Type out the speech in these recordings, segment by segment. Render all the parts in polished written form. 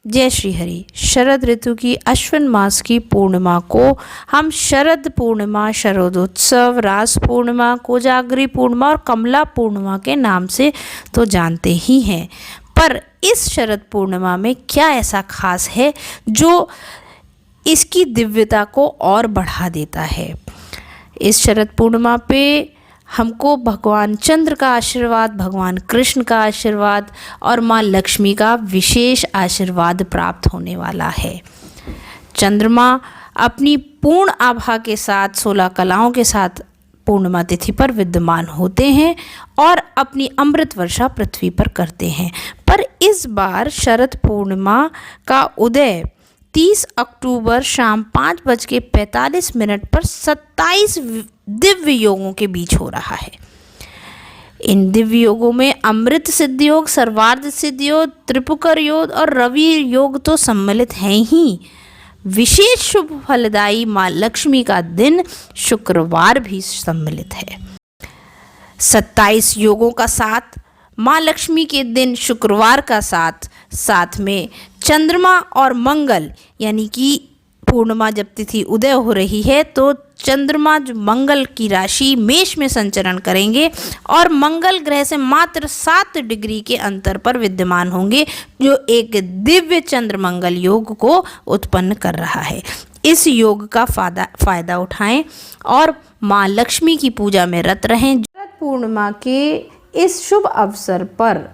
जय श्री हरि। शरद ऋतु की अश्विन मास की पूर्णिमा को हम शरद पूर्णिमा, शरदोत्सव, रास पूर्णिमा, कोजागरी पूर्णिमा और कमला पूर्णिमा के नाम से तो जानते ही हैं। पर इस शरद पूर्णिमा में क्या ऐसा खास है जो इसकी दिव्यता को और बढ़ा देता है? इस शरद पूर्णिमा पे हमको भगवान चंद्र का आशीर्वाद, भगवान कृष्ण का आशीर्वाद और माँ लक्ष्मी का विशेष आशीर्वाद प्राप्त होने वाला है। चंद्रमा अपनी पूर्ण आभा के साथ 16 कलाओं के साथ पूर्णिमा तिथि पर विद्यमान होते हैं और अपनी अमृत वर्षा पृथ्वी पर करते हैं। पर इस बार शरद पूर्णिमा का उदय 30 अक्टूबर शाम 5:45 पर 27 दिव्य योगों के बीच हो रहा है। इन दिव्य योगों में अमृत सिद्धि योग, सर्वार्थ सिद्धि योग, त्रिपुकर योग और रवि योग तो सम्मिलित हैं ही। विशेष शुभ फलदायी माँ लक्ष्मी का दिन शुक्रवार भी सम्मिलित है। 27 योगों का साथ माँ लक्ष्मी के दिन शुक्रवार का साथ में चंद्रमा और मंगल, यानी कि पूर्णिमा जब तिथि उदय हो रही है तो चंद्रमा जो मंगल की राशि मेष में संचरण करेंगे और मंगल ग्रह से मात्र 7 डिग्री के अंतर पर विद्यमान होंगे, जो एक दिव्य चंद्र मंगल योग को उत्पन्न कर रहा है। इस योग का फायदा उठाएं और माँ लक्ष्मी की पूजा में रत रहें। शरद पूर्णिमा के इस शुभ अवसर पर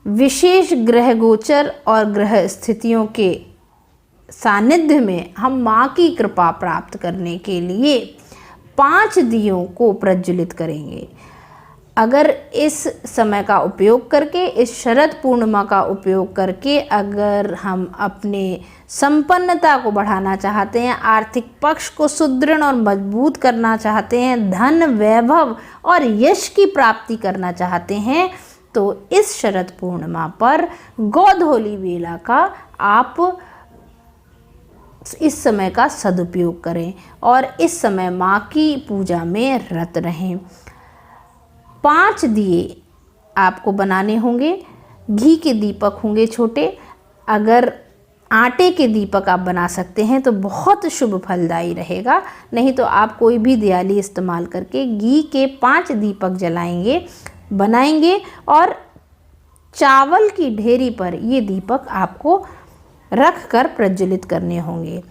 विशेष ग्रह गोचर और ग्रह स्थितियों के सानिध्य में हम माँ की कृपा प्राप्त करने के लिए 5 दियों को प्रज्वलित करेंगे। अगर इस समय का उपयोग करके, इस शरद पूर्णिमा का उपयोग करके अगर हम अपने संपन्नता को बढ़ाना चाहते हैं, आर्थिक पक्ष को सुदृढ़ और मजबूत करना चाहते हैं, धन, वैभव और यश की प्राप्ति करना चाहते हैं, तो इस शरद पूर्णिमा पर गोधूली बेला का आप इस समय का सदुपयोग करें और इस समय माँ की पूजा में रत रहें। 5 दिए आपको बनाने होंगे। घी के दीपक होंगे छोटे। अगर आटे के दीपक आप बना सकते हैं तो बहुत शुभ फलदायी रहेगा, नहीं तो आप कोई भी दियाली इस्तेमाल करके घी के 5 दीपक बनाएंगे और चावल की ढेरी पर ये दीपक आपको रख कर प्रज्वलित करने होंगे।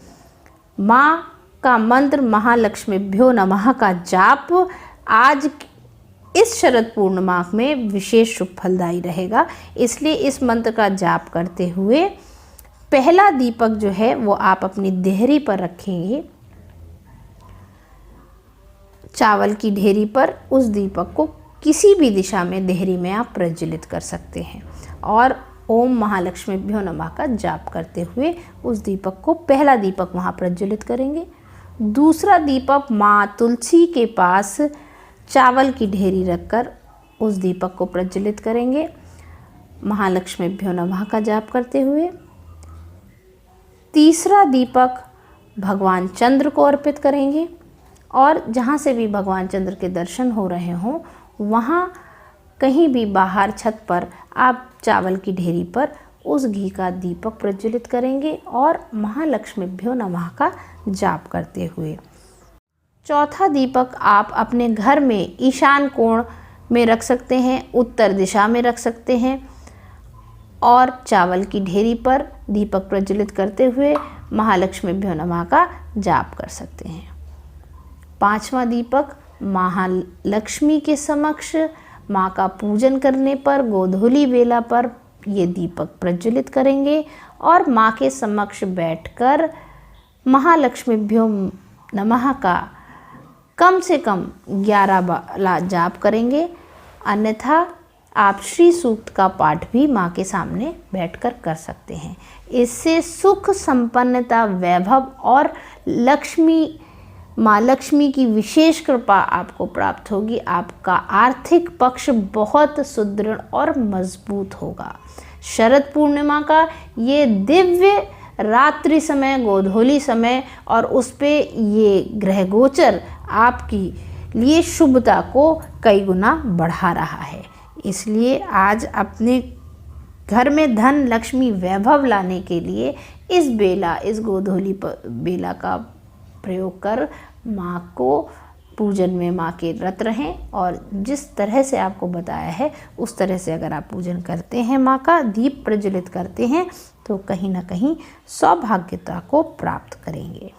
माँ का मंत्र महालक्ष्मीभ्यो नमः का जाप आज इस शरद पूर्णिमा में विशेष शुभ फलदायी रहेगा, इसलिए इस मंत्र का जाप करते हुए पहला दीपक जो है वो आप अपनी देहरी पर रखेंगे। चावल की ढेरी पर उस दीपक को किसी भी दिशा में देहरी में आप प्रज्वलित कर सकते हैं और ओम महालक्ष्मीभ्यो नमः का जाप करते हुए उस दीपक को, पहला दीपक वहाँ प्रज्वलित करेंगे। दूसरा दीपक माँ तुलसी के पास चावल की ढेरी रखकर उस दीपक को प्रज्वलित करेंगे, महालक्ष्मीभ्यो नमः का जाप करते हुए। तीसरा दीपक भगवान चंद्र को अर्पित करेंगे और जहाँ से भी भगवान चंद्र के दर्शन हो रहे हों वहाँ कहीं भी बाहर छत पर आप चावल की ढेरी पर उस घी का दीपक प्रज्वलित करेंगे और महालक्ष्मीभ्यो नमः का जाप करते हुए। चौथा दीपक आप अपने घर में ईशान कोण में रख सकते हैं, उत्तर दिशा में रख सकते हैं और चावल की ढेरी पर दीपक प्रज्वलित करते हुए महालक्ष्मीभ्यो नमः का जाप कर सकते हैं। 5वां दीपक महालक्ष्मी के समक्ष माँ का पूजन करने पर गोधूली बेला पर ये दीपक प्रज्वलित करेंगे और माँ के समक्ष बैठकर महालक्ष्मीभ्यो नमः का कम से कम 11 बार जाप करेंगे। अन्यथा आप श्री सूक्त का पाठ भी माँ के सामने बैठकर कर सकते हैं। इससे सुख, संपन्नता, वैभव और माँ लक्ष्मी की विशेष कृपा आपको प्राप्त होगी। आपका आर्थिक पक्ष बहुत सुदृढ़ और मजबूत होगा। शरद पूर्णिमा का ये दिव्य रात्रि समय, गोधूली समय और उस पे ये ग्रह गोचर आपकी लिए शुभता को कई गुना बढ़ा रहा है। इसलिए आज अपने घर में धन लक्ष्मी वैभव लाने के लिए इस बेला, इस गोधूली बेला का प्रयोग कर माँ को पूजन में माँ के रत रहें। और जिस तरह से आपको बताया है उस तरह से अगर आप पूजन करते हैं, माँ का दीप प्रज्वलित करते हैं, तो कहीं ना कहीं सौभाग्यता को प्राप्त करेंगे।